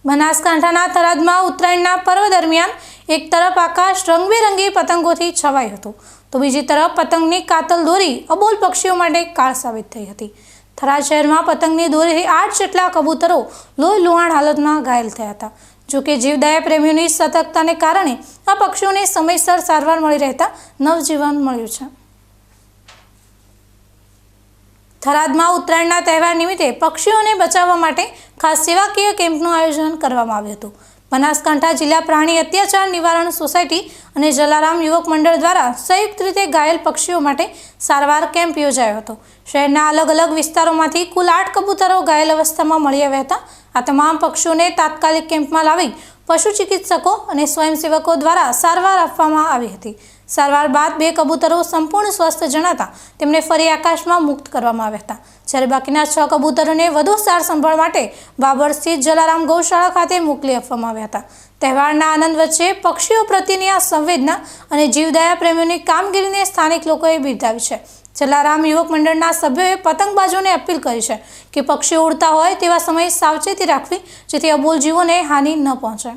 બનાસકાંઠાના થરાદમાં ઉત્તરાયણના પર્વ દરમિયાન એક તરફ આકાશ રંગબેરંગી પતંગોથી છવાયું હતું તો બીજી તરફ પતંગની કાતલ દોરી અબોલ પક્ષીઓ માટે કાળ સાબિત થઈ હતી। થરાદ શહેરમાં પતંગની દોરીથી 8 જેટલા કબૂતરો લોહી લુહાણ હાલતમાં ઘાયલ થયા હતા। જો કે જીવદયા પ્રેમીઓની સતર્કતાને કારણે આ પક્ષીઓને સમયસર સારવાર મળી રહેતા નવજીવન મળ્યું છે। થરાદમાં ઉત્તરાયણના તહેવાર નિમિત્તે પક્ષીઓને બચાવવા માટે ખાસ સેવાકીય કેમ્પનું આયોજન કરવામાં આવ્યું હતું। બનાસકાંઠા જિલ્લા પ્રાણી અત્યાચાર નિવારણ સોસાયટી અને જલારામ યુવક મંડળ દ્વારા સંયુક્ત રીતે ઘાયલ પક્ષીઓ માટે સારવાર કેમ્પ યોજાયો હતો। શહેરના અલગ અલગ વિસ્તારોમાંથી કુલ 8 કબૂતરો ઘાયલ અવસ્થામાં મળી આવ્યા હતા। આ તમામ પક્ષીઓને તાત્કાલિક કેમ્પમાં લાવી પશુ ચિકિત્સકો અને સ્વયંસેવકો દ્વારા સારવાર આપવામાં આવી હતી। સારવાર બાદ 2 કબૂતરો સંપૂર્ણ સ્વસ્થ જણાતા તેમને ફરી આકાશમાં મુક્ત કરવામાં આવ્યા હતા, જ્યારે બાકીના 6 કબૂતરોને વધુ સાર સંભાળ માટે બાબર સ્થિત જલારામ ગૌશાળા ખાતે મોકલી આપવામાં આવ્યા હતા। તહેવારના આનંદ વચ્ચે પક્ષીઓ પ્રત્યેની આ સંવેદના અને જીવદયા પ્રેમીઓની કામગીરીને સ્થાનિક લોકોએ બિરદાવી છે। જલારામ યુવક મંડળના સભ્યોએ પતંગબાજોને અપીલ કરી છે કે પક્ષીઓ ઉડતા હોય તેવા સમયે સાવચેતી રાખવી, જેથી અબોલ જીવોને હાનિ ન પહોંચે।